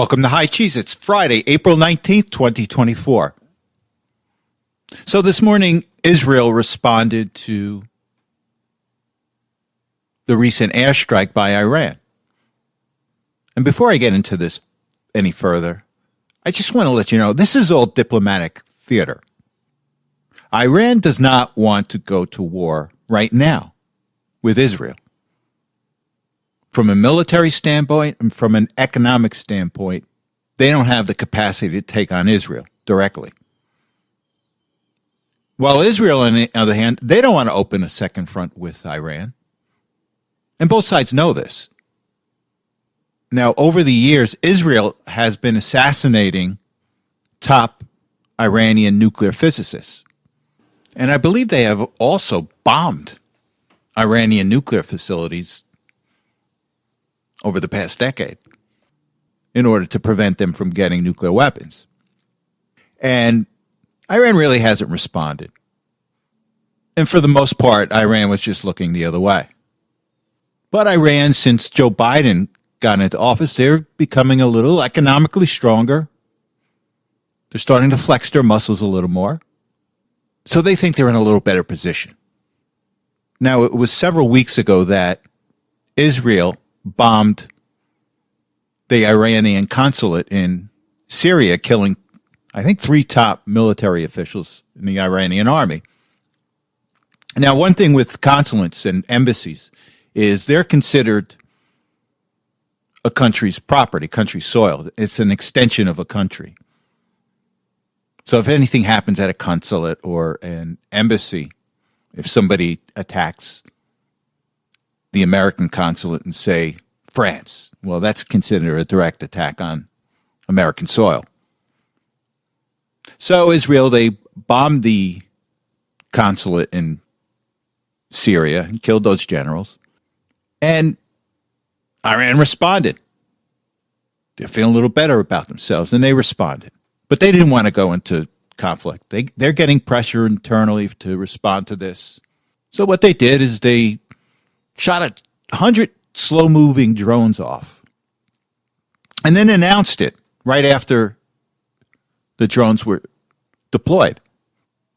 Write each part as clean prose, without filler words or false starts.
Welcome to High Cheese. It's Friday, April 19th, 2024. So this morning, Israel responded to the recent airstrike by Iran. And before I get into this any further, I just want to let you know, this is all diplomatic theater. Iran does not want to go to war right now with Israel. From a military standpoint and from an economic standpoint, they don't have the capacity to take on Israel directly. While Israel, on the other hand, they don't want to open a second front with Iran. And both sides know this. Now, over the years, Israel has been assassinating top Iranian nuclear physicists. And I believe they have also bombed Iranian nuclear facilities over the past decade in order to prevent them from getting nuclear weapons. And Iran really hasn't responded. And for the most part, Iran was just looking the other way. But Iran, since Joe Biden got into office, they're becoming a little economically stronger. They're starting to flex their muscles a little more. So they think they're in a little better position. Now, it was several weeks ago that Israel bombed the Iranian consulate in Syria, killing, I think, 3 top military officials in the Iranian army. Now, one thing with consulates and embassies is they're considered a country's property, country soil. It's an extension of a country. So if anything happens at a consulate or an embassy, if somebody attacks the American consulate in, say, France, well, that's considered a direct attack on American soil. So Israel, they bombed the consulate in Syria and killed those generals. And Iran responded. They're feeling a little better about themselves, and they responded. But they didn't want to go into conflict. They're getting pressure internally to respond to this. So what they did is they shot 100 slow-moving drones off and then announced it right after the drones were deployed.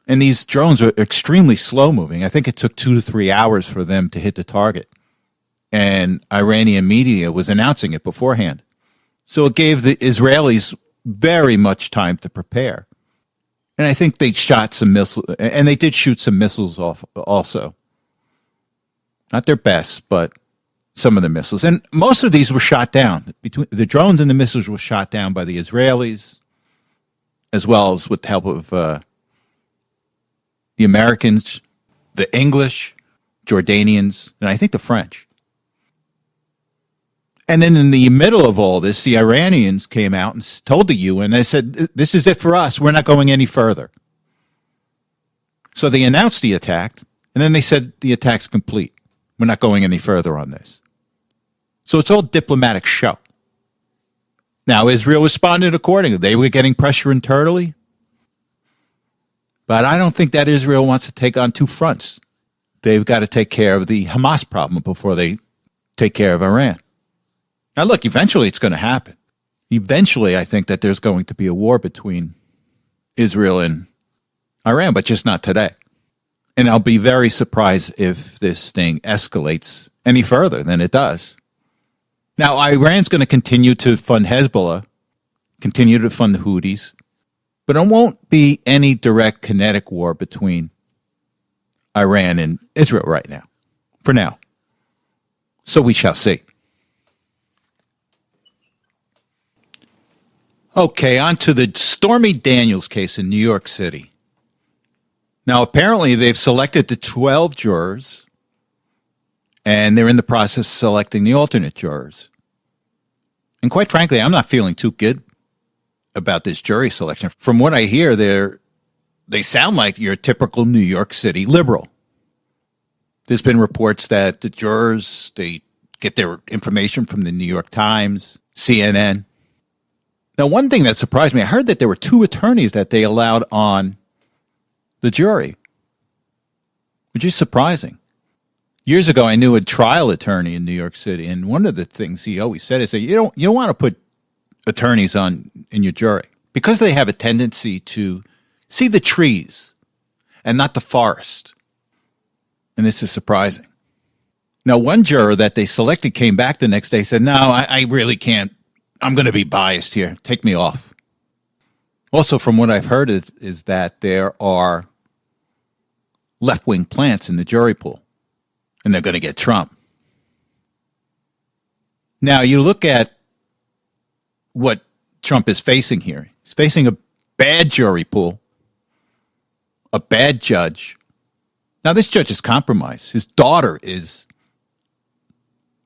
And these drones are extremely slow-moving. I think it took 2 to 3 hours for them to hit the target. And Iranian media was announcing it beforehand. So it gave the Israelis very much time to prepare. And I think they shot some missiles, and they did shoot some missiles off also. Not their best, but some of the missiles. And most of these were shot down. Between the drones and the missiles were shot down by the Israelis, as well as with the help of the Americans, the English, Jordanians, and I think the French. And then in the middle of all this, the Iranians came out and told the UN, they said, this is it for us. We're not going any further. So they announced the attack, and then they said the attack's complete. We're not going any further on this. So it's all diplomatic show. Now, Israel responded accordingly. They were getting pressure internally. But I don't think that Israel wants to take on 2 fronts. They've got to take care of the Hamas problem before they take care of Iran. Now, look, eventually it's going to happen. Eventually, I think that there's going to be a war between Israel and Iran, but just not today. And I'll be very surprised if this thing escalates any further than it does. Now, Iran's going to continue to fund Hezbollah, continue to fund the Houthis, but it won't be any direct kinetic war between Iran and Israel right now, for now. So we shall see. Okay, on to the Stormy Daniels case in New York City. Now, apparently they've selected the 12 jurors, and they're in the process of selecting the alternate jurors. And quite frankly, I'm not feeling too good about this jury selection. From what I hear, they sound like your typical New York City liberal. There's been reports that the jurors, they get their information from the New York Times, CNN. Now, one thing that surprised me, I heard that there were 2 attorneys that they allowed on the jury, which is surprising. Years ago, I knew a trial attorney in New York City, and one of the things he always said is that you don't want to put attorneys in your jury because they have a tendency to see the trees and not the forest. And this is surprising. Now, one juror that they selected came back the next day and said, no, I really can't. I'm going to be biased here. Take me off. Also, from what I've heard is that there are left-wing plants in the jury pool, and they're going to get Trump. Now, you look at what Trump is facing here. He's facing a bad jury pool, a bad judge. Now, this judge is compromised. His daughter is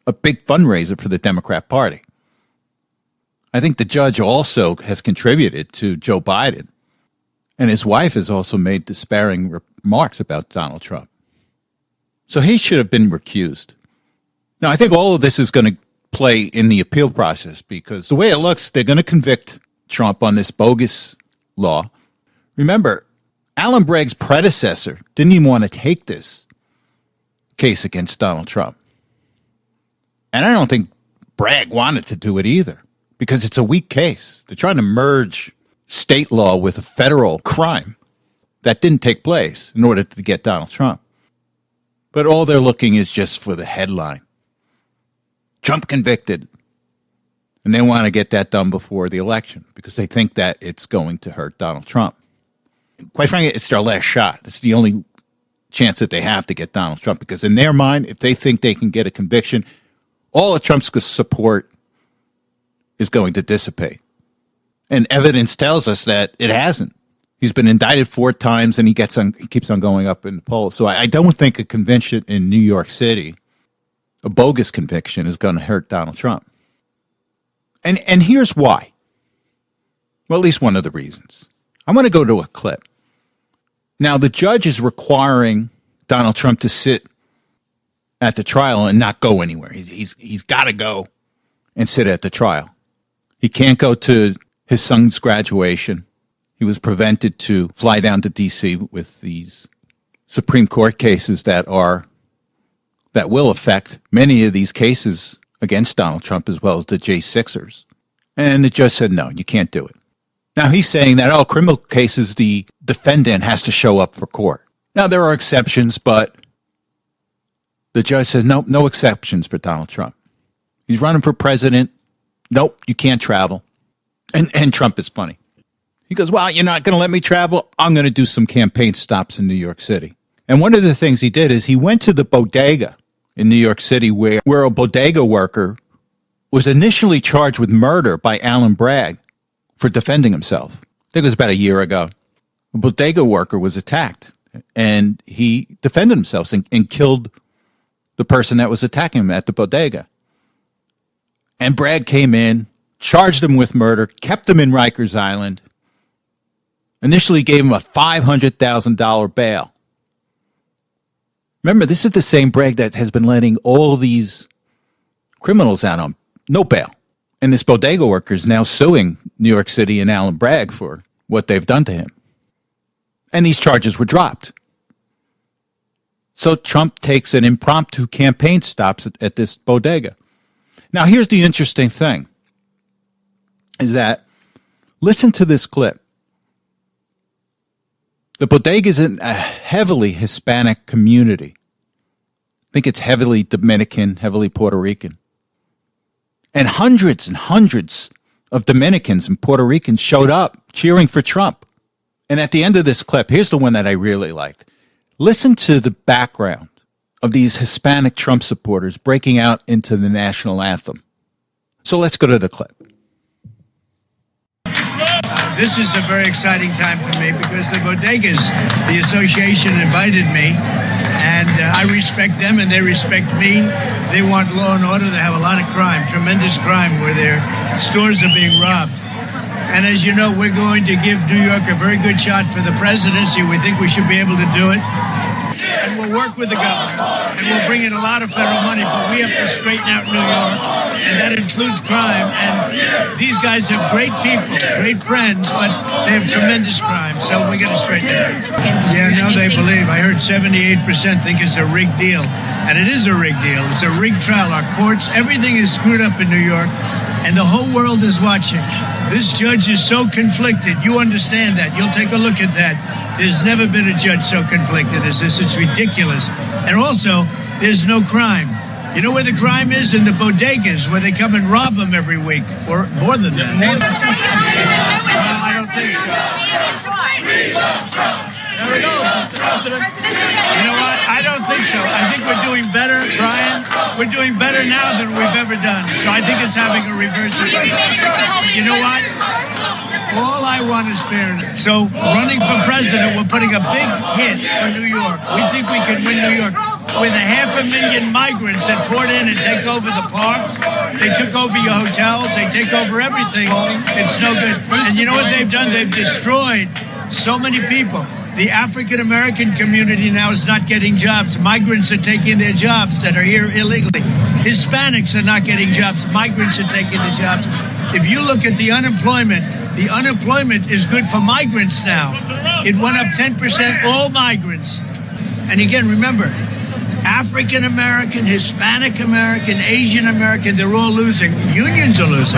a big fundraiser for the Democrat Party. I think the judge also has contributed to Joe Biden, and his wife has also made disparaging remarks about Donald Trump. So he should have been recused. Now, I think all of this is going to play in the appeal process because the way it looks, they're going to convict Trump on this bogus law. Remember, Alan Bragg's predecessor didn't even want to take this case against Donald Trump. And I don't think Bragg wanted to do it either because it's a weak case. They're trying to merge state law with a federal crime that didn't take place in order to get Donald Trump. But all they're looking is just for the headline. Trump convicted. And they want to get that done before the election because they think that it's going to hurt Donald Trump. Quite frankly, it's their last shot. It's the only chance that they have to get Donald Trump because in their mind, if they think they can get a conviction, all of Trump's support is going to dissipate. And evidence tells us that it hasn't. He's been indicted 4 times and he keeps on going up in the polls. So I don't think a conviction in New York City, a bogus conviction, is going to hurt Donald Trump. And here's why. Well, at least one of the reasons. I'm going to go to a clip. Now, the judge is requiring Donald Trump to sit at the trial and not go anywhere. He's got to go and sit at the trial. He can't go to his son's graduation. He was prevented to fly down to D.C. with these Supreme Court cases that will affect many of these cases against Donald Trump as well as the J6ers. And the judge said, no, you can't do it. Now, he's saying that, criminal cases, the defendant has to show up for court. Now, there are exceptions, but the judge says, no exceptions for Donald Trump. He's running for president. Nope, you can't travel. And Trump is funny. He goes, well, you're not going to let me travel? I'm going to do some campaign stops in New York City. And one of the things he did is he went to the bodega in New York City where a bodega worker was initially charged with murder by Alan Bragg for defending himself. I think it was about a year ago. A bodega worker was attacked, and he defended himself and killed the person that was attacking him at the bodega. And Bragg came in, charged him with murder, kept him in Rikers Island, initially gave him a $500,000 bail. Remember, this is the same Bragg that has been letting all these criminals out on no bail. And this bodega worker is now suing New York City and Alan Bragg for what they've done to him. And these charges were dropped. So Trump takes an impromptu campaign stops at this bodega. Now, here's the interesting thing, is that, listen to this clip. The bodega is in a heavily Hispanic community. I think it's heavily Dominican, heavily Puerto Rican. And hundreds of Dominicans and Puerto Ricans showed up cheering for Trump. And at the end of this clip, here's the one that I really liked. Listen to the background of these Hispanic Trump supporters breaking out into the national anthem. So let's go to the clip. This is a very exciting time for me because the bodegas, the association invited me, and I respect them and they respect me. They want law and order. They have a lot of crime, tremendous crime, where their stores are being robbed. And as you know, we're going to give New York a very good shot for the presidency. We think we should be able to do it. And we'll work with the governor, and we'll bring in a lot of federal money, but we have to straighten out New York, and that includes crime. And these guys have great people, great friends, but they have tremendous crime, so we got to straighten it out. Yeah, no, they believe. I heard 78% think it's a rigged deal, and it is a rigged deal. It's a rigged trial. Our courts, everything is screwed up in New York, and the whole world is watching. This judge is so conflicted. You understand that. You'll take a look at that. There's never been a judge so conflicted as this. It's ridiculous. And also, there's no crime. You know where the crime is? In the bodegas, where they come and rob them every week, or more than that. Well, I don't think so. There we go, Mr. President. You know what? I don't think so. I think we're doing better, Brian. We're doing better now than we've ever done. So I think it's having a reverse effect. You know what? All I want is fairness. So running for president, we're putting a big hit on New York. We think we can win New York. With 500,000 migrants that poured in and take over the parks, they took over your hotels, they take over everything. It's no good. And you know what they've done? They've destroyed so many people. The African-American community now is not getting jobs. Migrants are taking their jobs that are here illegally. Hispanics are not getting jobs. Migrants are taking the jobs. If you look at the unemployment is good for migrants now. It went up 10%, all migrants. And again, remember, African American, Hispanic American, Asian American, they're all losing. Unions are losing.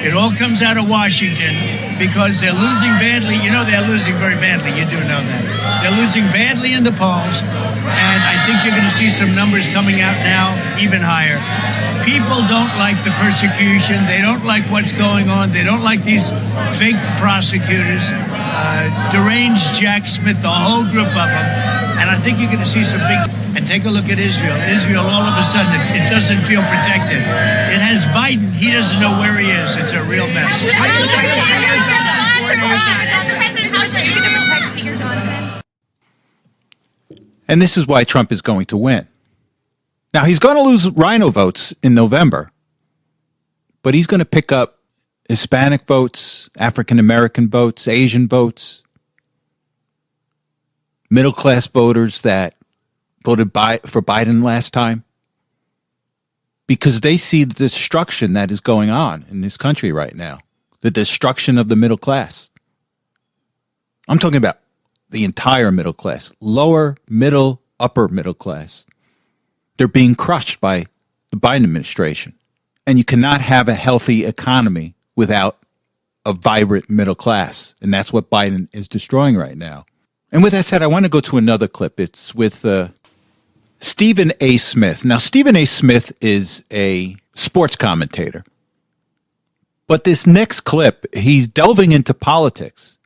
It all comes out of Washington because they're losing badly. You know they're losing very badly. You do know that. They're losing badly in the polls. And I think you're going to see some numbers coming out now even higher. People don't like the persecution. They don't like what's going on. They don't like these fake prosecutors, deranged Jack Smith, the whole group of them. And I think you're going to see some big... And take a look at Israel. Israel, all of a sudden, it doesn't feel protected. It has Biden. He doesn't know where he is. It's a real mess. And this is why Trump is going to win. Now, he's going to lose rhino votes in November, but he's going to pick up Hispanic votes, African-American votes, Asian votes, middle-class voters that voted for Biden last time, because they see the destruction that is going on in this country right now, the destruction of the middle class. I'm talking about the entire middle class, lower, middle, upper middle class. They're being crushed by the Biden administration. And you cannot have a healthy economy without a vibrant middle class. And that's what Biden is destroying right now. And with that said, I want to go to another clip. It's with Stephen A. Smith. Now, Stephen A. Smith is a sports commentator. But this next clip, he's delving into politics.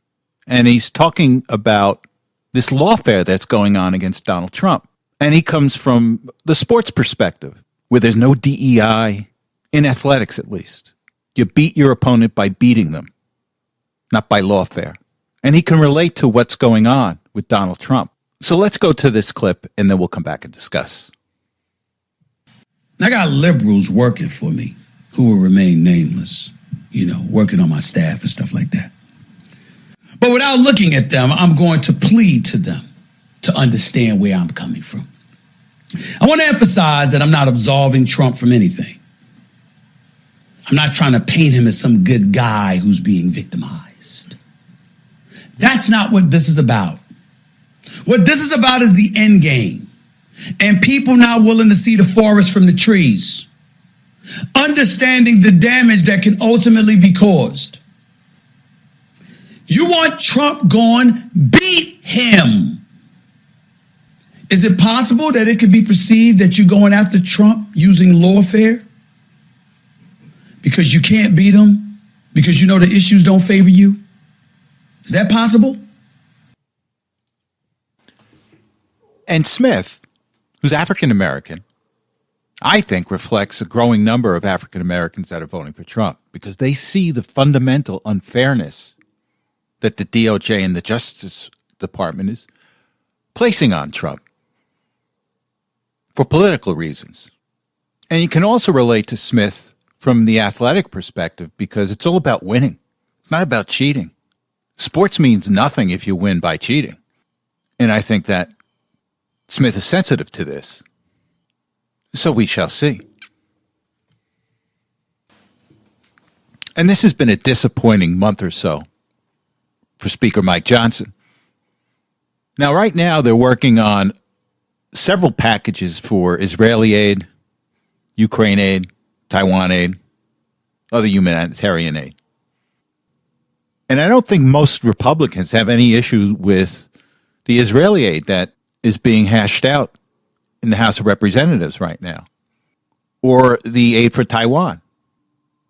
And he's talking about this lawfare that's going on against Donald Trump. And he comes from the sports perspective, where there's no DEI, in athletics at least. You beat your opponent by beating them, not by lawfare. And he can relate to what's going on with Donald Trump. So let's go to this clip, and then we'll come back and discuss. I got liberals working for me who will remain nameless, working on my staff and stuff like that. But without looking at them, I'm going to plead to them to understand where I'm coming from. I want to emphasize that I'm not absolving Trump from anything. I'm not trying to paint him as some good guy who's being victimized. That's not what this is about. What this is about is the end game, and people not willing to see the forest from the trees, understanding the damage that can ultimately be caused. You want Trump gone? Beat him. Is it possible that it could be perceived that you're going after Trump using lawfare because you can't beat him, because you know the issues don't favor you? Is that possible? And Smith, who's African-American, I think reflects a growing number of African-Americans that are voting for Trump because they see the fundamental unfairness that the DOJ and the Justice Department is placing on Trump for political reasons. And you can also relate to Smith from the athletic perspective because it's all about winning. It's not about cheating. Sports means nothing if you win by cheating. And I think that Smith is sensitive to this. So we shall see. And this has been a disappointing month or so for Speaker Mike Johnson. Now, right now, they're working on several packages for Israeli aid, Ukraine aid, Taiwan aid, other humanitarian aid. And I don't think most Republicans have any issue with the Israeli aid that is being hashed out in the House of Representatives right now, or the aid for Taiwan,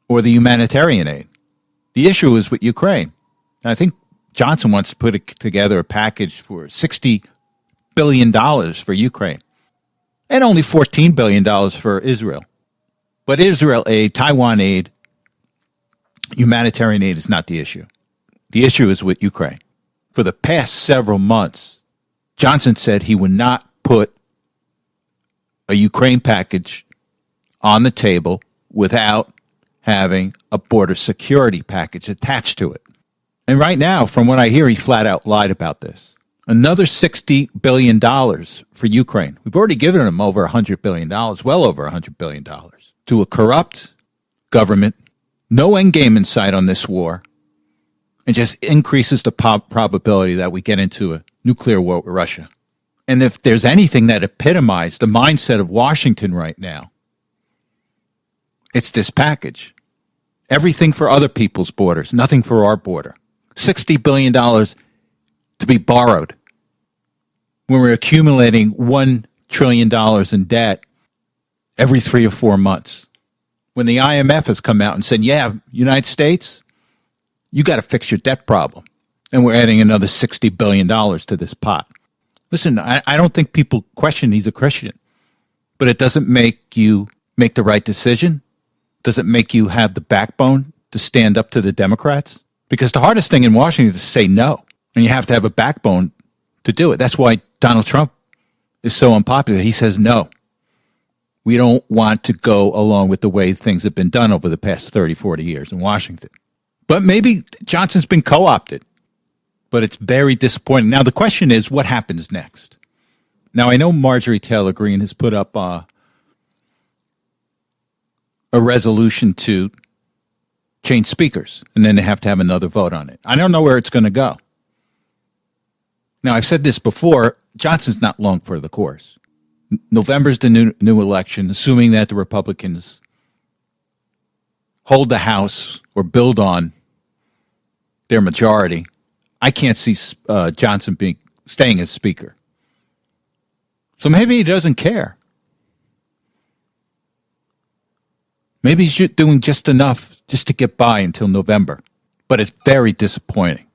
or the humanitarian aid. The issue is with Ukraine. And I think Johnson wants to put together a package for $60 billion for Ukraine and only $14 billion for Israel. But Israel aid, Taiwan aid, humanitarian aid is not the issue. The issue is with Ukraine. For the past several months, Johnson said he would not put a Ukraine package on the table without having a border security package attached to it. And right now, from what I hear, he flat out lied about this. Another $60 billion for Ukraine. We've already given them over $100 billion, well over $100 billion, to a corrupt government, no end game in sight on this war, and just increases the probability that we get into a nuclear war with Russia. And if there's anything that epitomized the mindset of Washington right now, it's this package. Everything for other people's borders, nothing for our border. $60 billion to be borrowed when we're accumulating $1 trillion in debt every 3 or 4 months. When the IMF has come out and said, yeah, United States, you got to fix your debt problem. And we're adding another $60 billion to this pot. Listen, I don't think people question he's a Christian, but it doesn't make you make the right decision. Does it make you have the backbone to stand up to the Democrats? Because the hardest thing in Washington is to say no, and you have to have a backbone to do it. That's why Donald Trump is so unpopular. He says no. We don't want to go along with the way things have been done over the past 30, 40 years in Washington. But maybe Johnson's been co-opted, but it's very disappointing. Now, the question is, what happens next? Now, I know Marjorie Taylor Greene has put up a resolution to change speakers, and then they have to have another vote on it. I don't know where it's going to go. Now, I've said this before, Johnson's not long for the course. November's the new election, assuming that the Republicans hold the House or build on their majority. I can't see Johnson staying as Speaker. So maybe he doesn't care. Maybe he's doing just enough just to get by until November. But it's very disappointing.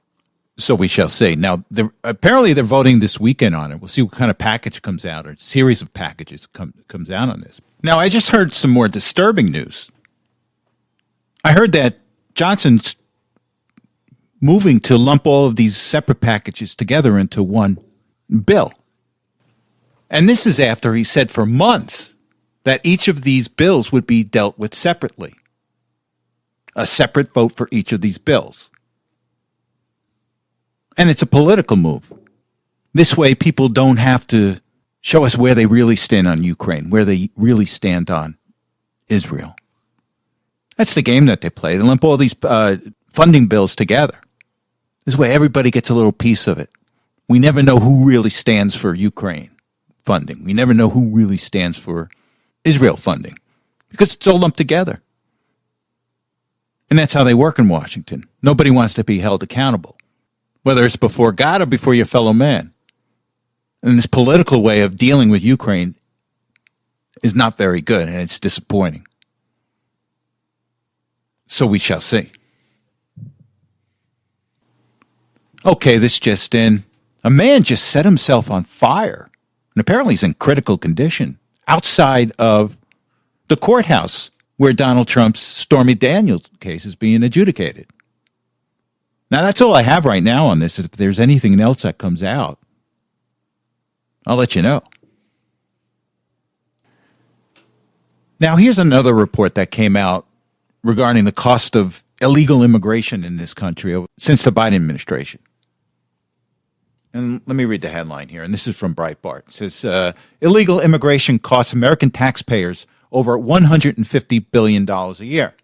So we shall see. Now, apparently they're voting this weekend on it. We'll see what kind of package comes out, or series of packages comes out on this. Now, I just heard some more disturbing news. I heard that Johnson's moving to lump all of these separate packages together into one bill. And this is after he said for months that each of these bills would be dealt with separately. A separate vote for each of these bills. And it's a political move. This way, people don't have to show us where they really stand on Ukraine, where they really stand on Israel. That's the game that they play. They lump all these funding bills together. This way, everybody gets a little piece of it. We never know who really stands for Ukraine funding. We never know who really stands for Israel funding because it's all lumped together. And that's how they work in Washington. Nobody wants to be held accountable, whether it's before God or before your fellow man. And this political way of dealing with Ukraine is not very good, and it's disappointing. So we shall see. Okay, this just in. A man just set himself on fire, and apparently he's in critical condition, outside of the courthouse where Donald Trump's Stormy Daniels case is being adjudicated. Now, that's all I have right now on this. If there's anything else that comes out, I'll let you know. Now, here's another report that came out regarding the cost of illegal immigration in this country since the Biden administration. And let me read the headline here, and this is from Breitbart. It says, illegal immigration costs American taxpayers over $150 billion a year.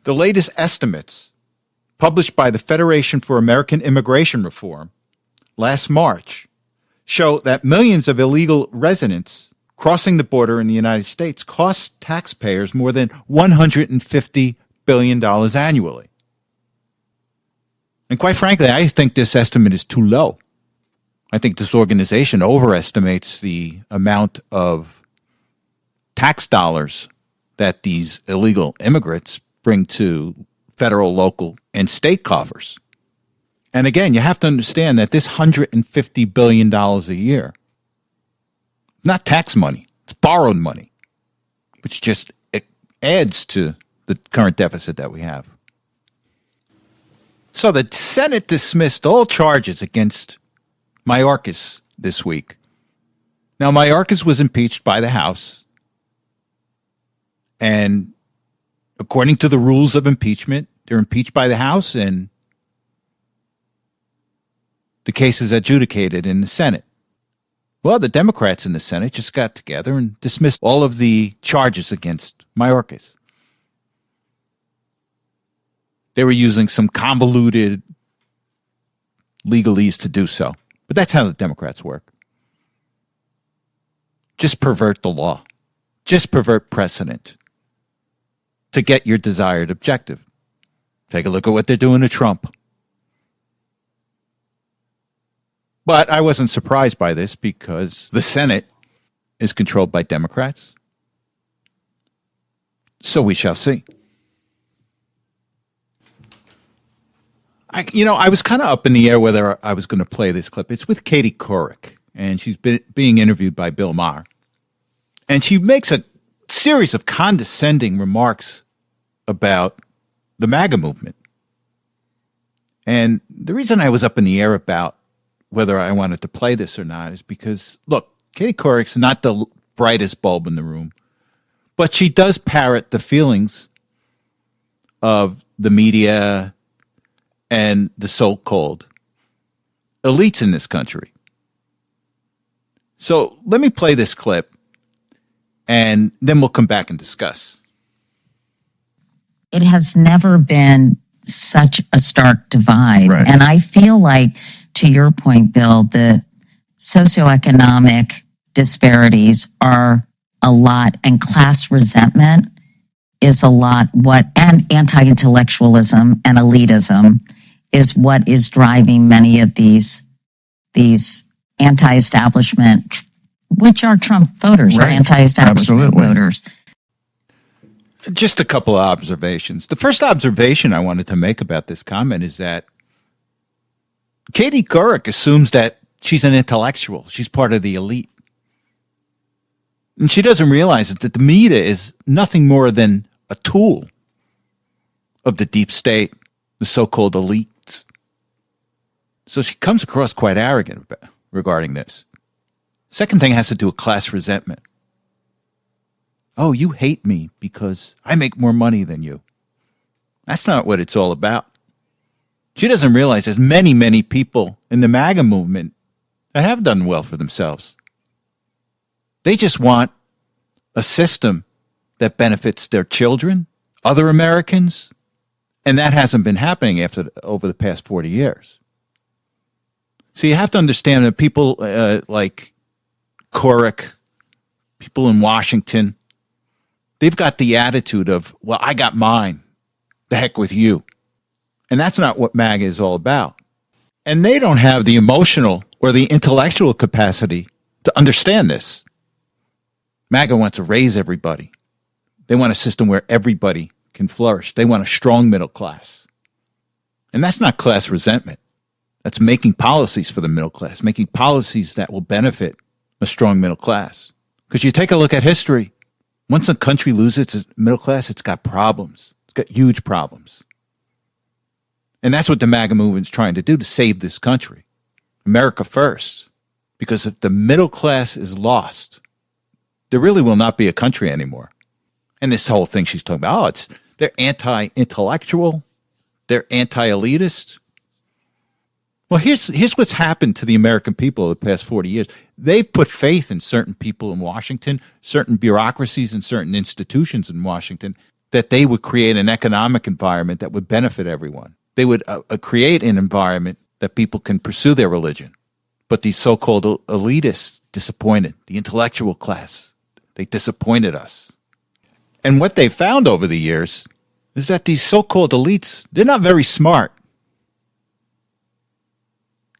The latest estimates published by the Federation for American Immigration Reform last March show that millions of illegal residents, crossing the border in the United States costs taxpayers more than $150 billion annually. And quite frankly, I think this estimate is too low. I think this organization overestimates the amount of tax dollars that these illegal immigrants bring to federal, local, and state coffers. And again, you have to understand that this $150 billion a year, not tax money, it's borrowed money, which just adds to the current deficit that we have. So the Senate dismissed all charges against Mayorkas this week. Now, Mayorkas was impeached by the House, and according to the rules of impeachment, they're impeached by the House, and the case is adjudicated in the Senate. Well, the Democrats in the Senate just got together and dismissed all of the charges against Mayorkas. They were using some convoluted legalese to do so. But that's how the Democrats work. Just pervert the law. Just pervert precedent to get your desired objective. Take a look at what they're doing to Trump. But I wasn't surprised by this because the Senate is controlled by Democrats. So we shall see. I was kind of up in the air whether I was going to play this clip. It's with Katie Couric, and she's being interviewed by Bill Maher. And she makes a series of condescending remarks about the MAGA movement. And the reason I was up in the air about whether I wanted to play this or not is because, look, Katie Couric's not the brightest bulb in the room, but she does parrot the feelings of the media and the so-called elites in this country. So let me play this clip, and then we'll come back and discuss. It has never been such a stark divide. Right. And I feel like, to your point, Bill, the socioeconomic disparities are a lot, and class resentment is a lot, and anti-intellectualism and elitism is what is driving many of these anti-establishment, which are Trump voters, Right. or anti-establishment Absolutely. voters. Just a couple of observations. The first observation I wanted to make about this comment is that Katie Couric assumes that she's an intellectual. She's part of the elite. And she doesn't realize that the media is nothing more than a tool of the deep state, the so-called elites. So she comes across quite arrogant regarding this. Second thing has to do with class resentment. Oh, you hate me because I make more money than you. That's not what it's all about. She doesn't realize there's many, many people in the MAGA movement that have done well for themselves. They just want a system that benefits their children, other Americans, and that hasn't been happening over the past 40 years. So you have to understand that people like Couric, people in Washington, they've got the attitude of, well, I got mine. The heck with you. And that's not what MAGA is all about. And they don't have the emotional or the intellectual capacity to understand this. MAGA wants to raise everybody. They want a system where everybody can flourish. They want a strong middle class. And that's not class resentment. That's making policies for the middle class, making policies that will benefit a strong middle class. Because you take a look at history. Once a country loses its middle class, it's got problems. It's got huge problems. And that's what the MAGA movement's trying to do, to save this country. America first. Because if the middle class is lost, there really will not be a country anymore. And this whole thing she's talking about, they're anti-intellectual, they're anti-elitist. Well, here's what's happened to the American people over the past 40 years. They've put faith in certain people in Washington, certain bureaucracies and certain institutions in Washington, that they would create an economic environment that would benefit everyone. They would create an environment that people can pursue their religion, But these so-called elitists disappointed, the intellectual class. They disappointed us. And what they found over the years is that these so-called elites, they're not very smart.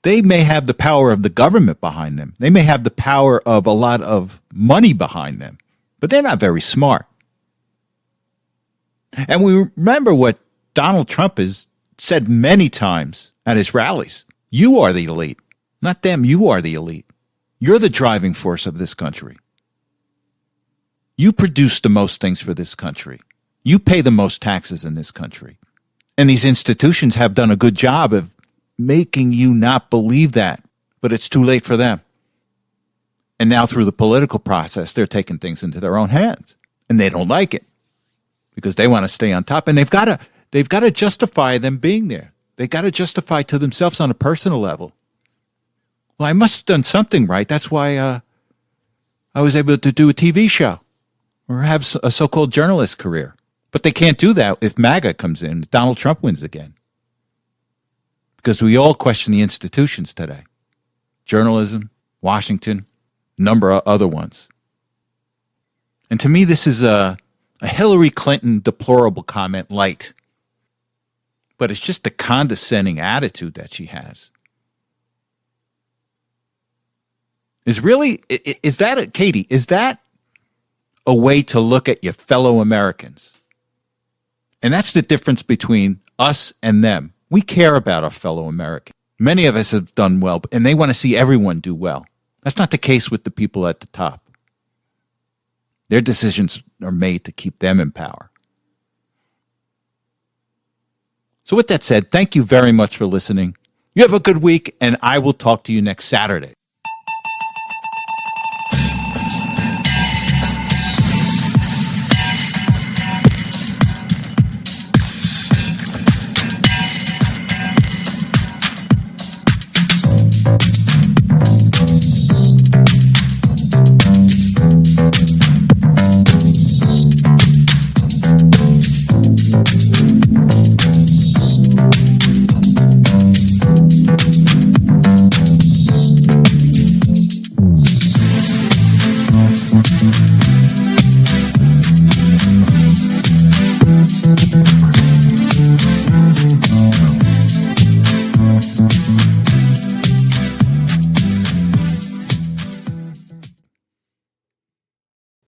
They may have the power of the government behind them. They may have the power of a lot of money behind them, but they're not very smart. And we remember what Donald Trump has said many times at his rallies. You are the elite, not them. You are the elite. You're the driving force of this country. You produce the most things for this country. You pay the most taxes in this country. And these institutions have done a good job of making you not believe that, but it's too late for them. And now through the political process, they're taking things into their own hands, and they don't like it because they want to stay on top, and they've got to justify them being there. They got to justify to themselves on a personal level. Well, I must have done something right. That's why I was able to do a TV show or have a so-called journalist career. But they can't do that if MAGA comes in, if Donald Trump wins again. Because we all question the institutions today. Journalism, Washington, a number of other ones. And to me, this is a Hillary Clinton deplorable comment light. But it's just the condescending attitude that she has. Is that, Katie, is that a way to look at your fellow Americans? And that's the difference between us and them. We care about our fellow Americans. Many of us have done well, and they want to see everyone do well. That's not the case with the people at the top. Their decisions are made to keep them in power. So with that said, thank you very much for listening. You have a good week, and I will talk to you next Saturday.